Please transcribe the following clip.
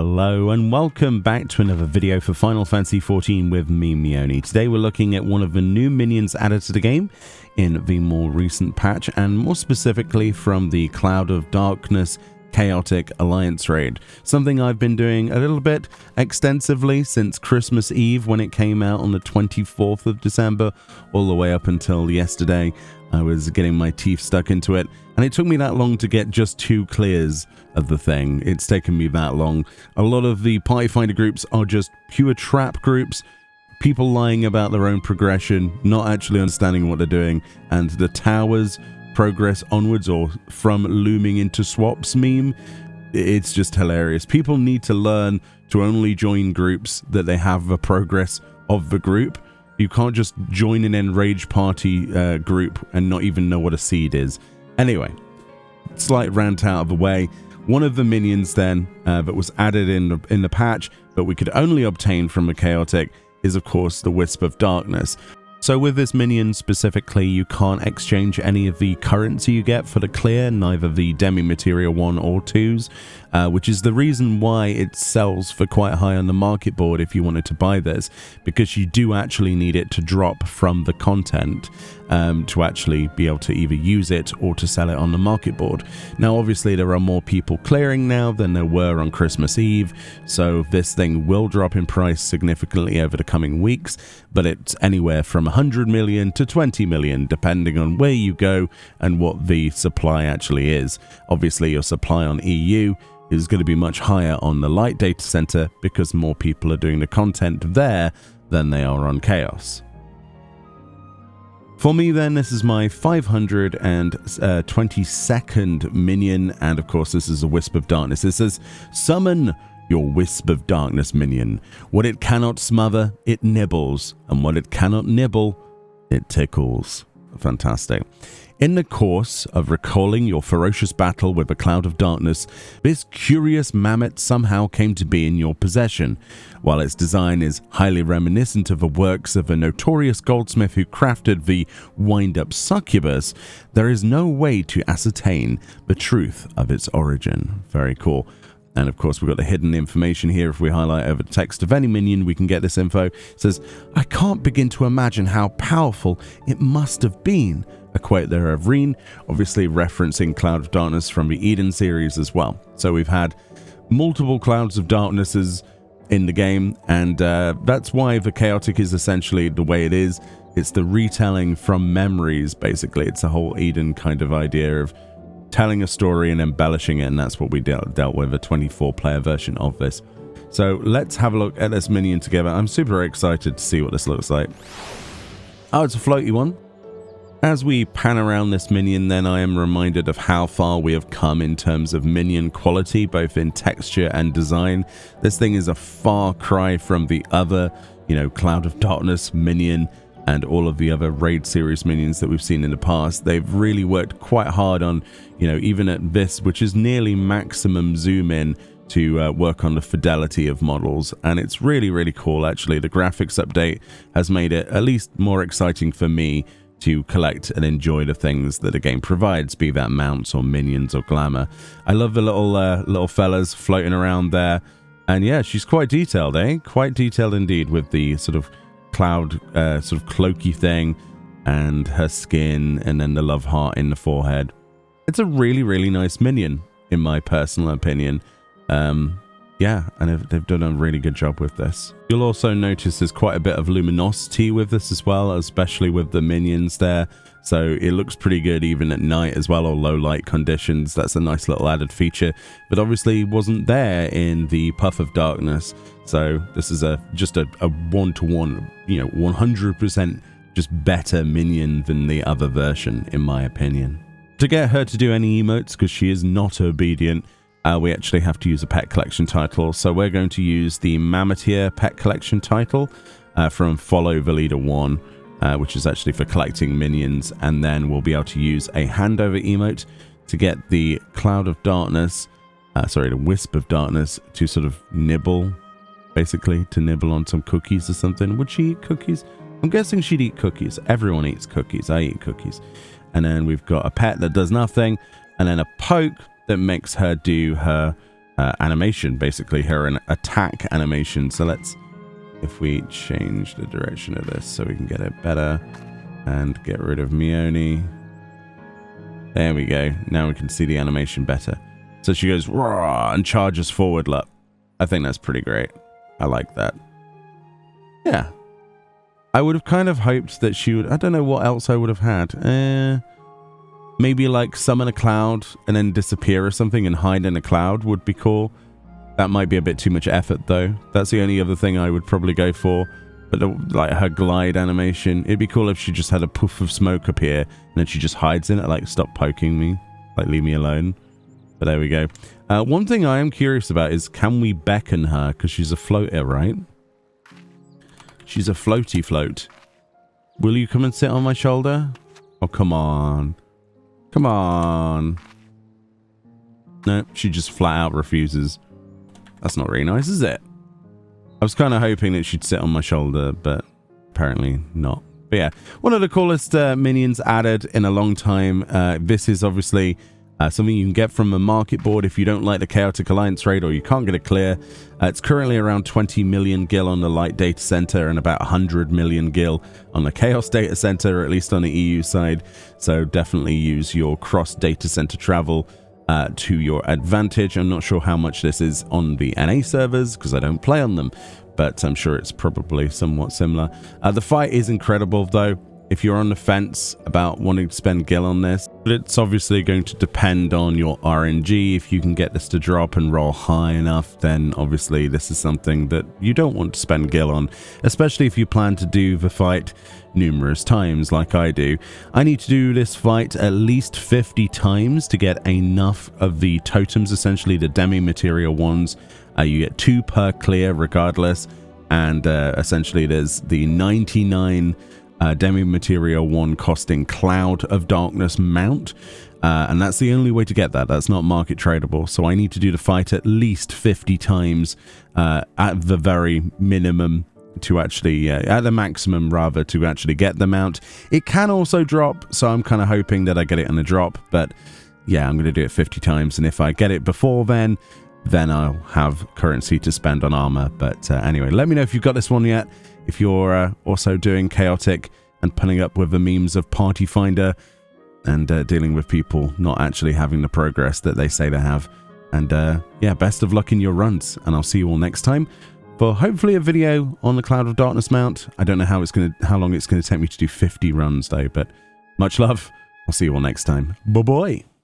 Hello and welcome back to another video for Final Fantasy XIV with me, Meoni. Today we're looking at one of the new minions added to the game in the more recent patch, and more specifically from the Cloud of Darkness Chaotic Alliance raid. Something I've been doing a little bit extensively since Christmas Eve when it came out on the 24th of December, all the way up until yesterday. I was getting my teeth stuck into it, and it took me that long to get just 2 clears of the thing. It's taken me that long. A lot of the party finder groups are just pure trap groups, people lying about their own progression, not actually understanding what they're doing, and the towers progress onwards or from looming into swaps meme. It's just hilarious. People need to learn to only join groups that they have the progress of the group. You can't just join an enraged party group and not even know what a seed is. Anyway, slight rant out of the way. One of the minions then that was added in the patch, but we could only obtain from a chaotic, is of course the Wisp of Darkness. So with this minion specifically, you can't exchange any of the currency you get for the clear, neither the Demi Materia 1 or 2s, which is the reason why it sells for quite high on the market board if you wanted to buy this, because you do actually need it to drop from the content to actually be able to either use it or to sell it on the market board. Now obviously there are more people clearing now than there were on Christmas Eve, so this thing will drop in price significantly over the coming weeks, but it's anywhere from 100 million to 20 million depending on where you go and what the supply actually is. Obviously your supply on EU is going to be much higher on the light data center because more people are doing the content there than they are on Chaos. For me then, this is my 522nd minion, and of course this is a Wisp of Darkness. It says, summon your Wisp of Darkness minion. What it cannot smother, it nibbles, and what it cannot nibble, it tickles. Fantastic. In the course of recalling your ferocious battle with the Cloud of Darkness, this curious mammoth somehow came to be in your possession. While its design is highly reminiscent of the works of a notorious goldsmith who crafted the wind-up succubus, there is no way to ascertain the truth of its origin. Very cool. And of course, we've got the hidden information here. If we highlight over the text of any minion, we can get this info. It says, I can't begin to imagine how powerful it must have been. A quote there of Reen, obviously referencing Cloud of Darkness from the Eden series as well. So we've had multiple Clouds of Darknesses in the game, and that's why the Chaotic is essentially the way it is. It's the retelling from memories, basically. It's a whole Eden kind of idea of telling a story and embellishing it, and that's what we dealt with, a 24-player version of this. So let's have a look at this minion together. I'm super excited to see what this looks like. Oh, it's a floaty one. As we pan around this minion, then I am reminded of how far we have come in terms of minion quality, both in texture and design. This thing is a far cry from the other, Cloud of Darkness minion and all of the other raid series minions that we've seen in the past. They've really worked quite hard on, even at this, which is nearly maximum zoom in, to work on the fidelity of models, and it's really, really cool actually. The graphics update has made it at least more exciting for me to collect and enjoy the things that the game provides, be that mounts or minions or glamour. I love the little fellas floating around there, and yeah, she's quite detailed, quite detailed indeed, with the sort of cloud sort of cloaky thing and her skin, and then the love heart in the forehead. It's a really, really nice minion in my personal opinion. Yeah, and they've done a really good job with this. You'll also notice there's quite a bit of luminosity with this as well, especially with the minions there. So it looks pretty good even at night as well, or low light conditions. That's a nice little added feature, but obviously wasn't there in the Puff of Darkness. So this is just a one-to-one, 100% just better minion than the other version, in my opinion. To get her to do any emotes, because she is not obedient, we actually have to use a pet collection title. So we're going to use the Mammotier pet collection title from Follow the Leader 1, which is actually for collecting minions, and then we'll be able to use a handover emote to get the Cloud of Darkness, the Wisp of Darkness, to sort of nibble, basically to nibble on some cookies or something. Would she eat cookies? I'm guessing she'd eat cookies. Everyone eats cookies. I eat cookies. And then we've got a pet that does nothing, and then a poke that makes her do her animation, basically her attack animation. So let's, if we change the direction of this so we can get it better and get rid of Meoni. There we go. Now we can see the animation better. So she goes raw and charges forward. Look, I think that's pretty great. I like that. Yeah. I would have kind of hoped that she would, I don't know what else I would have had. Maybe like summon a cloud and then disappear or something and hide in a cloud would be cool. That might be a bit too much effort though. That's the only other thing I would probably go for. But like her glide animation, it'd be cool if she just had a poof of smoke appear and then she just hides in it, like stop poking me, like leave me alone. But there we go. One thing I am curious about is, can we beckon her? Because she's a floater, right? She's a floaty float. Will you come and sit on my shoulder? Oh, come on. Come on. No, she just flat out refuses. That's not very nice, is it? I was kind of hoping that she'd sit on my shoulder, but apparently not. But yeah, one of the coolest minions added in a long time. This is obviously something you can get from a market board if you don't like the Chaotic Alliance raid or you can't get it clear. It's currently around 20 million gil on the Light Data Center and about 100 million gil on the Chaos Data Center, at least on the EU side. So definitely use your cross data center travel to your advantage. I'm not sure how much this is on the NA servers because I don't play on them, but I'm sure it's probably somewhat similar. The fight is incredible though. If you're on the fence about wanting to spend gil on this, but it's obviously going to depend on your RNG. If you can get this to drop and roll high enough, then obviously this is something that you don't want to spend gil on, especially if you plan to do the fight numerous times like I do. I need to do this fight at least 50 times to get enough of the totems, essentially the demi material ones. You get 2 per clear regardless, and essentially there's the 99 demi material 1 costing Cloud of Darkness mount, and that's the only way to get that. That's not market tradable, so I need to do the fight at least 50 times at the very minimum to actually at the maximum rather, to actually get the mount. It can also drop, so I'm kind of hoping that I get it on the drop, but yeah, I'm going to do it 50 times, and if I get it before then I'll have currency to spend on armor. But anyway, let me know if you've got this one yet. If you're also doing chaotic and putting up with the memes of Party Finder and dealing with people not actually having the progress that they say they have. And yeah, best of luck in your runs, and I'll see you all next time for hopefully a video on the Cloud of Darkness mount. I don't know how long it's going to take me to do 50 runs though, but much love. I'll see you all next time. Bye bye.